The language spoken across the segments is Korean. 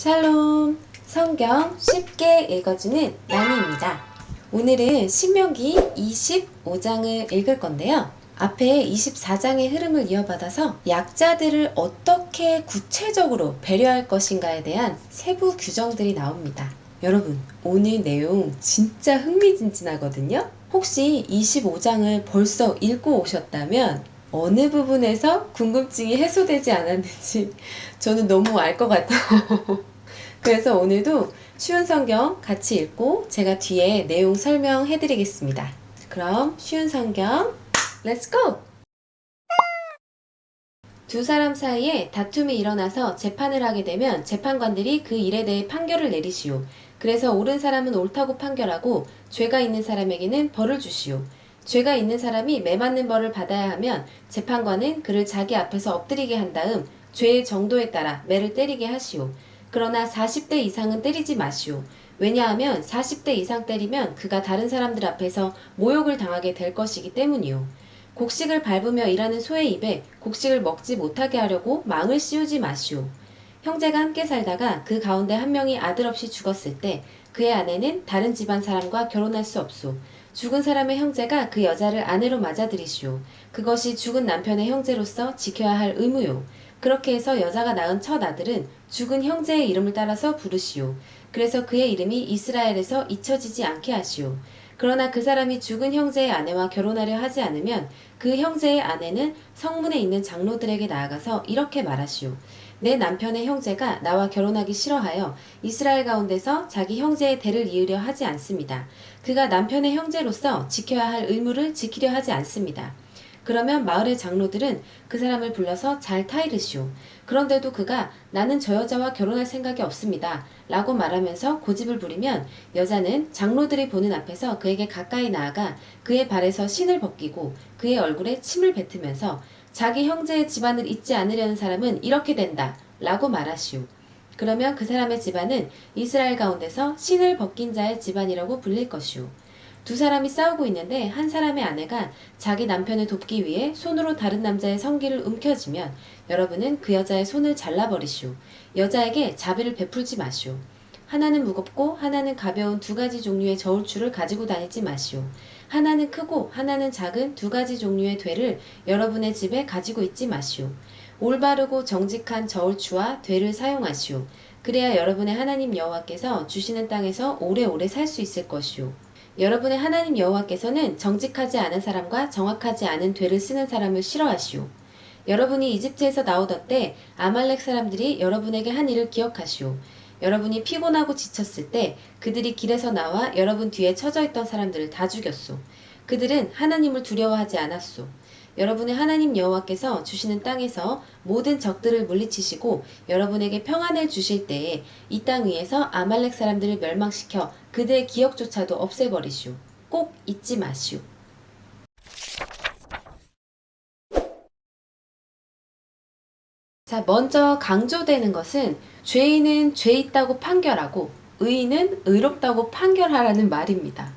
샬롬! 성경 쉽게 읽어주는 나니입니다. 오늘은 신명기 25장을 읽을 건데요. 앞에 24장의 흐름을 이어받아서 약자들을 어떻게 구체적으로 배려할 것인가에 대한 세부 규정들이 나옵니다. 여러분, 오늘 내용 진짜 흥미진진하거든요. 혹시 25장을 벌써 읽고 오셨다면 어느 부분에서 궁금증이 해소되지 않았는지 저는 너무 알 것 같아요. 그래서 오늘도 쉬운 성경 같이 읽고 제가 뒤에 내용 설명해 드리겠습니다. 그럼 쉬운 성경 렛츠 고! 두 사람 사이에 다툼이 일어나서 재판을 하게 되면 재판관들이 그 일에 대해 판결을 내리시오. 그래서 옳은 사람은 옳다고 판결하고 죄가 있는 사람에게는 벌을 주시오. 죄가 있는 사람이 매맞는 벌을 받아야 하면 재판관은 그를 자기 앞에서 엎드리게 한 다음 죄의 정도에 따라 매를 때리게 하시오. 그러나 40대 이상은 때리지 마시오. 왜냐하면 40대 이상 때리면 그가 다른 사람들 앞에서 모욕을 당하게 될 것이기 때문이오. 곡식을 밟으며 일하는 소의 입에 곡식을 먹지 못하게 하려고 망을 씌우지 마시오. 형제가 함께 살다가 그 가운데 한 명이 아들 없이 죽었을 때 그의 아내는 다른 집안 사람과 결혼할 수 없소. 죽은 사람의 형제가 그 여자를 아내로 맞아들이시오. 그것이 죽은 남편의 형제로서 지켜야 할 의무요. 그렇게 해서 여자가 낳은 첫 아들은 죽은 형제의 이름을 따라서 부르시오. 그래서 그의 이름이 이스라엘에서 잊혀지지 않게 하시오. 그러나 그 사람이 죽은 형제의 아내와 결혼하려 하지 않으면 그 형제의 아내는 성문에 있는 장로들에게 나아가서 이렇게 말하시오. 내 남편의 형제가 나와 결혼하기 싫어하여 이스라엘 가운데서 자기 형제의 대를 이으려 하지 않습니다. 그가 남편의 형제로서 지켜야 할 의무를 지키려 하지 않습니다. 그러면 마을의 장로들은 그 사람을 불러서 잘 타이르시오. 그런데도 그가 나는 저 여자와 결혼할 생각이 없습니다. 라고 말하면서 고집을 부리면 여자는 장로들이 보는 앞에서 그에게 가까이 나아가 그의 발에서 신을 벗기고 그의 얼굴에 침을 뱉으면서 자기 형제의 집안을 잊지 않으려는 사람은 이렇게 된다. 라고 말하시오. 그러면 그 사람의 집안은 이스라엘 가운데서 신을 벗긴 자의 집안이라고 불릴 것이오. 두 사람이 싸우고 있는데 한 사람의 아내가 자기 남편을 돕기 위해 손으로 다른 남자의 성기를 움켜쥐면 여러분은 그 여자의 손을 잘라버리시오. 여자에게 자비를 베풀지 마시오. 하나는 무겁고 하나는 가벼운 두 가지 종류의 저울추를 가지고 다니지 마시오. 하나는 크고 하나는 작은 두 가지 종류의 되를 여러분의 집에 가지고 있지 마시오. 올바르고 정직한 저울추와 되를 사용하시오. 그래야 여러분의 하나님 여호와께서 주시는 땅에서 오래오래 살 수 있을 것이오. 여러분의 하나님 여호와께서는 정직하지 않은 사람과 정확하지 않은 되를 쓰는 사람을 싫어하시오. 여러분이 이집트에서 나오던 때 아말렉 사람들이 여러분에게 한 일을 기억하시오. 여러분이 피곤하고 지쳤을 때 그들이 길에서 나와 여러분 뒤에 처져 있던 사람들을 다 죽였소. 그들은 하나님을 두려워하지 않았소. 여러분의 하나님 여호와께서 주시는 땅에서 모든 적들을 물리치시고 여러분에게 평안을 주실 때에 이 땅 위에서 아말렉 사람들을 멸망시켜 그들의 기억조차도 없애버리시오. 꼭 잊지 마시오. 자, 먼저 강조되는 것은 죄인은 죄 있다고 판결하고 의인은 의롭다고 판결하라는 말입니다.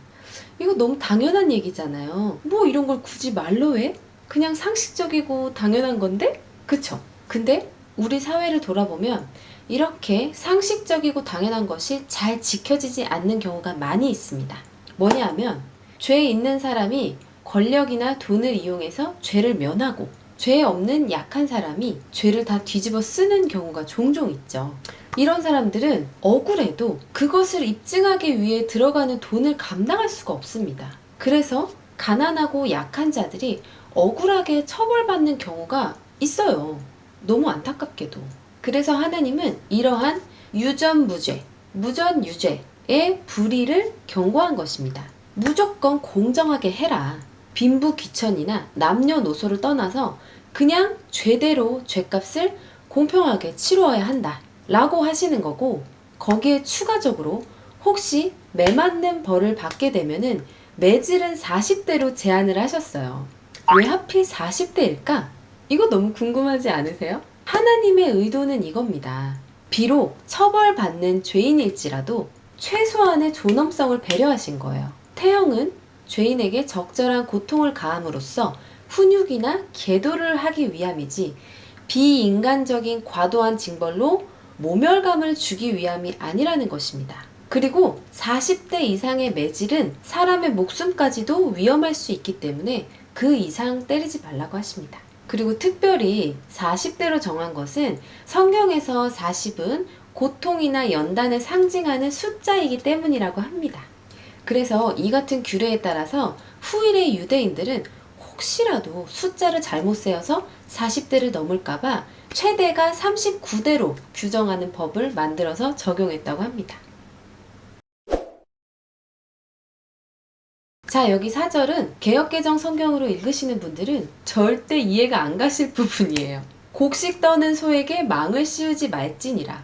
이거 너무 당연한 얘기잖아요. 뭐 이런 걸 굳이 말로 해? 그냥 상식적이고 당연한 건데? 그쵸? 근데 우리 사회를 돌아보면 이렇게 상식적이고 당연한 것이 잘 지켜지지 않는 경우가 많이 있습니다. 뭐냐 하면 죄 있는 사람이 권력이나 돈을 이용해서 죄를 면하고 죄 없는 약한 사람이 죄를 다 뒤집어 쓰는 경우가 종종 있죠. 이런 사람들은 억울해도 그것을 입증하기 위해 들어가는 돈을 감당할 수가 없습니다. 그래서 가난하고 약한 자들이 억울하게 처벌받는 경우가 있어요. 너무 안타깝게도. 그래서 하나님은 이러한 유전무죄, 무전유죄의 불의를 경고한 것입니다. 무조건 공정하게 해라. 빈부귀천이나 남녀노소를 떠나서 그냥 죄대로 죄값을 공평하게 치루어야 한다. 라고 하시는 거고, 거기에 추가적으로 혹시 매맞는 벌을 받게 되면은 매질은 40대로 제한을 하셨어요. 왜 하필 40대일까? 이거 너무 궁금하지 않으세요? 하나님의 의도는 이겁니다. 비록 처벌받는 죄인일지라도 최소한의 존엄성을 배려하신 거예요. 태형은 죄인에게 적절한 고통을 가함으로써 훈육이나 계도를 하기 위함이지 비인간적인 과도한 징벌로 모멸감을 주기 위함이 아니라는 것입니다. 그리고 40대 이상의 매질은 사람의 목숨까지도 위험할 수 있기 때문에 그 이상 때리지 말라고 하십니다. 그리고 특별히 40대로 정한 것은 성경에서 40은 고통이나 연단을 상징하는 숫자이기 때문이라고 합니다. 그래서 이 같은 규례에 따라서 후일의 유대인들은 혹시라도 숫자를 잘못 세어서 40대를 넘을까봐 최대가 39대로 규정하는 법을 만들어서 적용했다고 합니다. 자, 여기 4절은 개역개정 성경으로 읽으시는 분들은 절대 이해가 안 가실 부분이에요. 곡식 떠는 소에게 망을 씌우지 말지니라.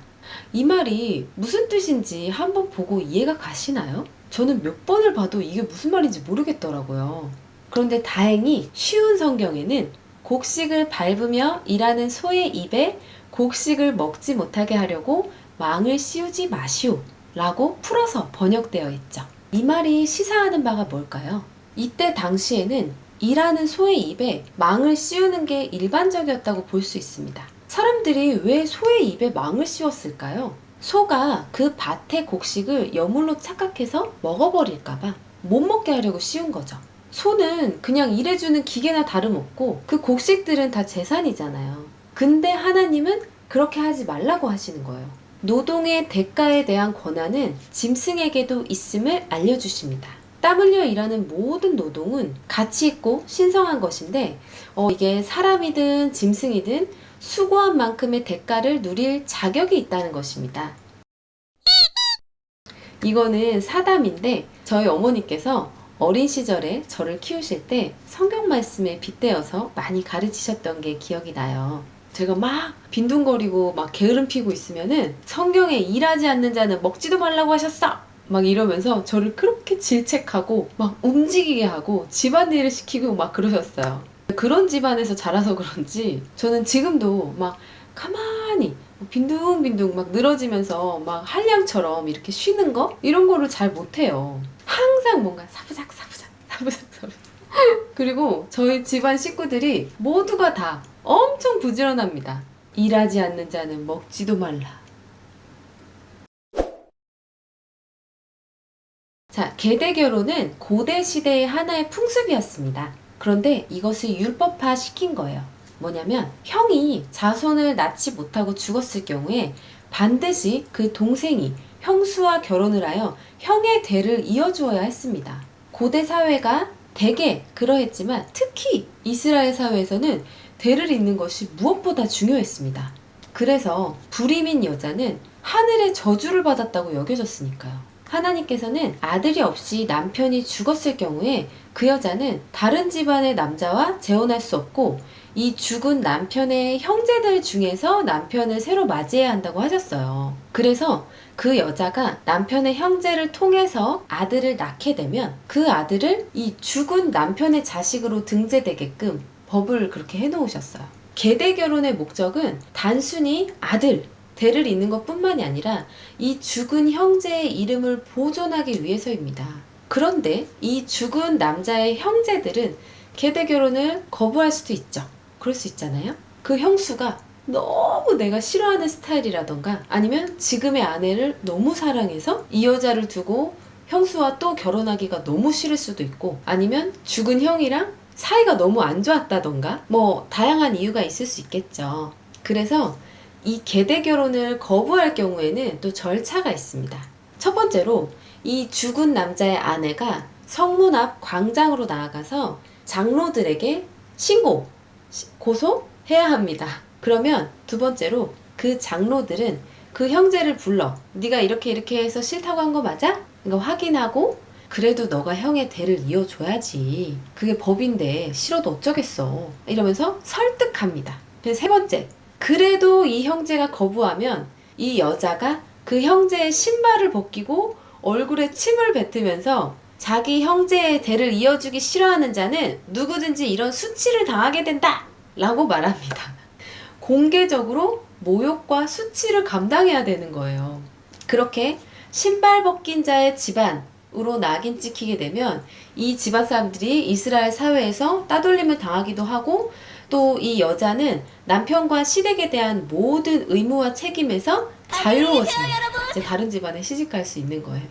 이 말이 무슨 뜻인지 한번 보고 이해가 가시나요? 저는 몇 번을 봐도 이게 무슨 말인지 모르겠더라고요. 그런데 다행히 쉬운 성경에는 곡식을 밟으며 일하는 소의 입에 곡식을 먹지 못하게 하려고 망을 씌우지 마시오 라고 풀어서 번역되어 있죠. 이 말이 시사하는 바가 뭘까요? 이때 당시에는 일하는 소의 입에 망을 씌우는 게 일반적이었다고 볼 수 있습니다. 사람들이 왜 소의 입에 망을 씌웠을까요? 소가 그 밭의 곡식을 여물로 착각해서 먹어버릴까봐 못 먹게 하려고 씌운 거죠. 소는 그냥 일해주는 기계나 다름없고 그 곡식들은 다 재산이잖아요. 근데 하나님은 그렇게 하지 말라고 하시는 거예요. 노동의 대가에 대한 권한은 짐승에게도 있음을 알려주십니다. 땀 흘려 일하는 모든 노동은 가치 있고 신성한 것인데 이게 사람이든 짐승이든 수고한 만큼의 대가를 누릴 자격이 있다는 것입니다. 이거는 사담인데 저희 어머니께서 어린 시절에 저를 키우실 때 성경 말씀에 빗대어서 많이 가르치셨던 게 기억이 나요. 제가 막 빈둥거리고 막 게으름 피고 있으면은 성경에 일하지 않는 자는 먹지도 말라고 하셨어! 막 이러면서 저를 그렇게 질책하고 막 움직이게 하고 집안일을 시키고 막 그러셨어요. 그런 집안에서 자라서 그런지 저는 지금도 막 가만히 빈둥빈둥 막 늘어지면서 막 한량처럼 이렇게 쉬는 거? 이런 거를 잘 못해요. 항상 뭔가 사부작 사부작 사부작 사부작 그리고 저희 집안 식구들이 모두가 다 엄청 부지런합니다. 일하지 않는 자는 먹지도 말라. 자, 계대 결혼은 고대 시대의 하나의 풍습이었습니다. 그런데 이것을 율법화 시킨 거예요. 뭐냐면 형이 자손을 낳지 못하고 죽었을 경우에 반드시 그 동생이 형수와 결혼을 하여 형의 대를 이어주어야 했습니다. 고대 사회가 대개 그러했지만 특히 이스라엘 사회에서는 대를 잇는 것이 무엇보다 중요했습니다. 그래서 불임인 여자는 하늘의 저주를 받았다고 여겨졌으니까요. 하나님께서는 아들이 없이 남편이 죽었을 경우에 그 여자는 다른 집안의 남자와 재혼할 수 없고 이 죽은 남편의 형제들 중에서 남편을 새로 맞이해야 한다고 하셨어요. 그래서 그 여자가 남편의 형제를 통해서 아들을 낳게 되면 그 아들을 이 죽은 남편의 자식으로 등재되게끔 법을 그렇게 해놓으셨어요. 계대 결혼의 목적은 단순히 아들, 대를 잇는 것뿐만이 아니라 이 죽은 형제의 이름을 보존하기 위해서입니다. 그런데 이 죽은 남자의 형제들은 계대 결혼을 거부할 수도 있죠. 그럴 수 있잖아요. 그 형수가 너무 내가 싫어하는 스타일이라던가 아니면 지금의 아내를 너무 사랑해서 이 여자를 두고 형수와 또 결혼하기가 너무 싫을 수도 있고 아니면 죽은 형이랑 사이가 너무 안 좋았다던가 뭐 다양한 이유가 있을 수 있겠죠. 그래서 이 계대 결혼을 거부할 경우에는 또 절차가 있습니다. 첫 번째로 이 죽은 남자의 아내가 성문 앞 광장으로 나아가서 장로들에게 고소해야 합니다. 그러면 두 번째로 그 장로들은 그 형제를 불러 네가 이렇게 해서 싫다고 한 거 맞아? 이거 확인하고 그래도 너가 형의 대를 이어줘야지. 그게 법인데 싫어도 어쩌겠어. 이러면서 설득합니다. 그래서 세 번째, 그래도 이 형제가 거부하면 이 여자가 그 형제의 신발을 벗기고 얼굴에 침을 뱉으면서 자기 형제의 대를 이어주기 싫어하는 자는 누구든지 이런 수치를 당하게 된다! 라고 말합니다. 공개적으로 모욕과 수치를 감당해야 되는 거예요. 그렇게 신발 벗긴 자의 집안으로 낙인 찍히게 되면 이 집안 사람들이 이스라엘 사회에서 따돌림을 당하기도 하고 또 이 여자는 남편과 시댁에 대한 모든 의무와 책임에서 자유로워지면 이제 다른 집안에 시집갈 수 있는 거예요.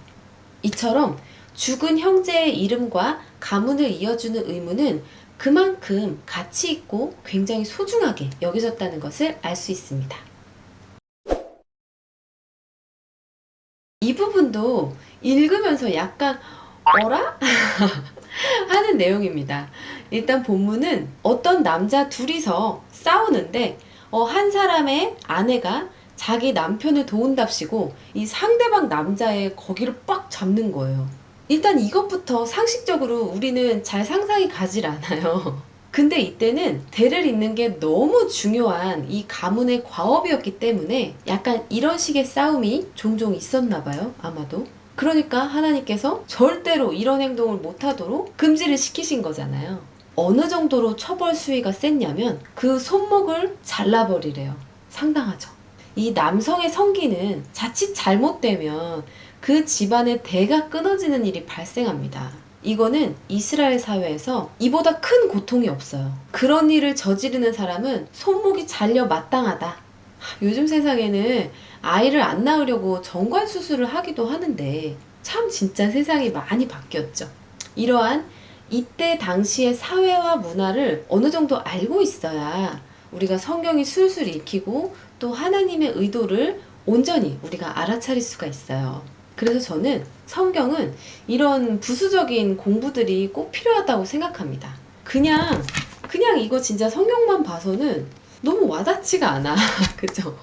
이처럼 죽은 형제의 이름과 가문을 이어주는 의무는 그만큼 가치 있고 굉장히 소중하게 여겨졌다는 것을 알 수 있습니다. 이 부분도 읽으면서 약간 어라? 하는 내용입니다. 일단 본문은 어떤 남자 둘이서 싸우는데 한 사람의 아내가 자기 남편을 도운답시고 이 상대방 남자의 거기를 빡 잡는 거예요. 일단 이것부터 상식적으로 우리는 잘 상상이 가질 않아요. 근데 이때는 대를 잇는 게 너무 중요한 이 가문의 과업이었기 때문에 약간 이런 식의 싸움이 종종 있었나 봐요. 아마도. 그러니까 하나님께서 절대로 이런 행동을 못하도록 금지를 시키신 거잖아요. 어느 정도로 처벌 수위가 셌냐면 그 손목을 잘라버리래요. 상당하죠. 이 남성의 성기는 자칫 잘못되면 그 집안의 대가 끊어지는 일이 발생합니다. 이거는 이스라엘 사회에서 이보다 큰 고통이 없어요. 그런 일을 저지르는 사람은 손목이 잘려 마땅하다. 요즘 세상에는 아이를 안 낳으려고 정관 수술을 하기도 하는데 참 진짜 세상이 많이 바뀌었죠. 이러한 이때 당시의 사회와 문화를 어느 정도 알고 있어야 우리가 성경이 술술 읽히고 또 하나님의 의도를 온전히 우리가 알아차릴 수가 있어요. 그래서 저는 성경은 이런 부수적인 공부들이 꼭 필요하다고 생각합니다. 그냥 이거 진짜 성경만 봐서는 너무 와닿지가 않아. 그죠?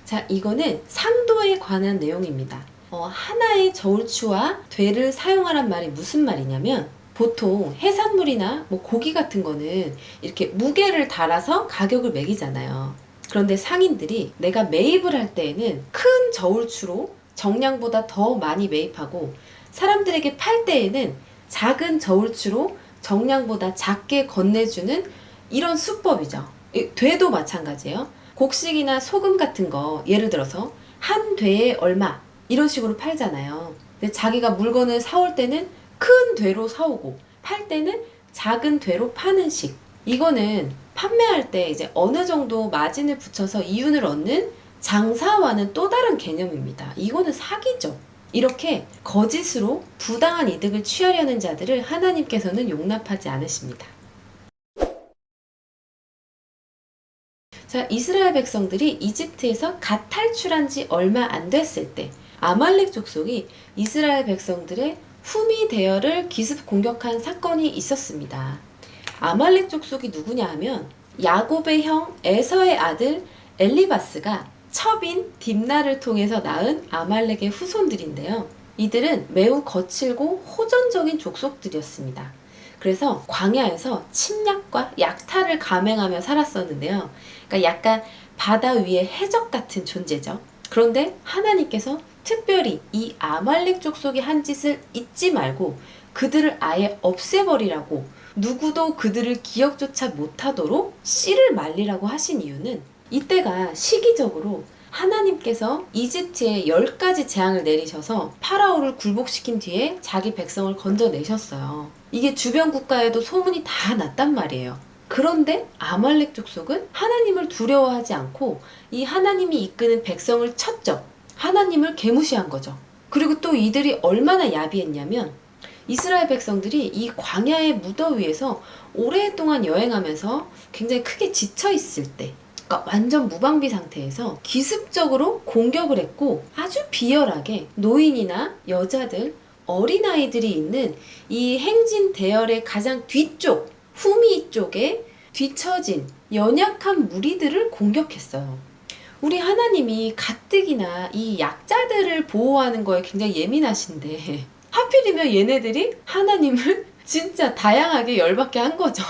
자, 이거는 상도에 관한 내용입니다. 하나의 저울추와 되를 사용하란 말이 무슨 말이냐면 보통 해산물이나 뭐 고기 같은 거는 이렇게 무게를 달아서 가격을 매기잖아요. 그런데 상인들이 내가 매입을 할 때에는 큰 저울추로 정량보다 더 많이 매입하고 사람들에게 팔 때에는 작은 저울추로 정량보다 작게 건네주는 이런 수법이죠. 되도 마찬가지예요. 곡식이나 소금 같은 거 예를 들어서 한 되에 얼마 이런 식으로 팔잖아요. 근데 자기가 물건을 사올 때는 큰 되로 사오고 팔 때는 작은 되로 파는 식. 이거는 판매할 때 이제 어느 정도 마진을 붙여서 이윤을 얻는 장사와는 또 다른 개념입니다. 이거는 사기죠. 이렇게 거짓으로 부당한 이득을 취하려는 자들을 하나님께서는 용납하지 않으십니다. 자, 이스라엘 백성들이 이집트에서 갓 탈출한 지 얼마 안 됐을 때 아말렉 족속이 이스라엘 백성들의 후미 대열을 기습 공격한 사건이 있었습니다. 아말렉 족속이 누구냐 하면 야곱의 형 에서의 아들 엘리바스가 첩인 딥나를 통해서 낳은 아말렉의 후손들인데요. 이들은 매우 거칠고 호전적인 족속들이었습니다. 그래서 광야에서 침략과 약탈을 감행하며 살았었는데요. 그러니까 약간 바다 위의 해적 같은 존재죠. 그런데 하나님께서 특별히 이 아말렉 족속이 한 짓을 잊지 말고 그들을 아예 없애버리라고 누구도 그들을 기억조차 못하도록 씨를 말리라고 하신 이유는 이때가 시기적으로 하나님께서 이집트에 10가지 재앙을 내리셔서 파라오를 굴복시킨 뒤에 자기 백성을 건져내셨어요. 이게 주변 국가에도 소문이 다 났단 말이에요. 그런데 아말렉 족속은 하나님을 두려워하지 않고 이 하나님이 이끄는 백성을 쳤죠. 하나님을 개무시한 거죠. 그리고 또 이들이 얼마나 야비했냐면 이스라엘 백성들이 이 광야의 무더위에서 오랫동안 여행하면서 굉장히 크게 지쳐 있을 때 그러니까 완전 무방비 상태에서 기습적으로 공격을 했고 아주 비열하게 노인이나 여자들, 어린아이들이 있는 이 행진 대열의 가장 뒤쪽, 후미 쪽에 뒤처진 연약한 무리들을 공격했어요. 우리 하나님이 가뜩이나 이 약자들을 보호하는 거에 굉장히 예민하신데 하필이면 얘네들이 하나님을 진짜 다양하게 열받게 한 거죠.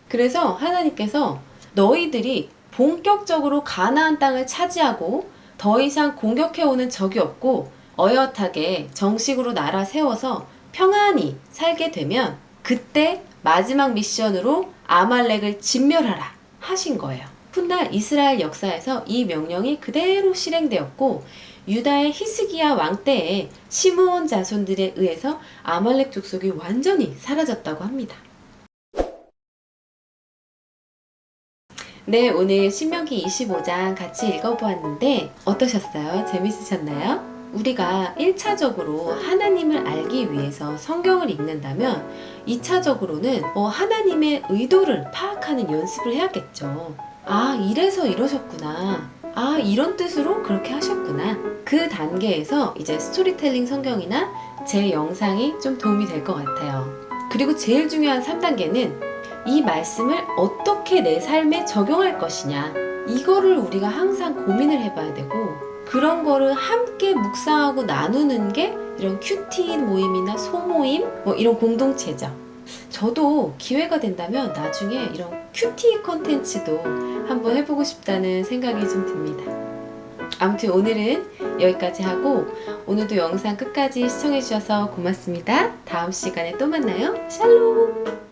그래서 하나님께서 너희들이 본격적으로 가나안 땅을 차지하고 더 이상 공격해오는 적이 없고 어엿하게 정식으로 나라 세워서 평안히 살게 되면 그때 마지막 미션으로 아말렉을 진멸하라 하신 거예요. 훗날 이스라엘 역사에서 이 명령이 그대로 실행되었고 유다의 히스기야 왕 때에 시므온 자손들에 의해서 아말렉 족속이 완전히 사라졌다고 합니다. 네, 오늘 신명기 25장 같이 읽어보았는데 어떠셨어요? 재밌으셨나요? 우리가 1차적으로 하나님을 알기 위해서 성경을 읽는다면 2차적으로는 하나님의 의도를 파악하는 연습을 해야겠죠. 아, 이래서 이러셨구나. 아, 이런 뜻으로 그렇게 하셨구나. 그 단계에서 이제 스토리텔링 성경이나 제 영상이 좀 도움이 될 것 같아요. 그리고 제일 중요한 3단계는 이 말씀을 어떻게 내 삶에 적용할 것이냐. 이거를 우리가 항상 고민을 해봐야 되고, 그런 거를 함께 묵상하고 나누는 게 이런 큐티인 모임이나 소모임, 이런 공동체죠. 저도 기회가 된다면 나중에 이런 큐티 컨텐츠도 한번 해보고 싶다는 생각이 좀 듭니다. 아무튼 오늘은 여기까지 하고, 오늘도 영상 끝까지 시청해주셔서 고맙습니다. 다음 시간에 또 만나요. 샬롬!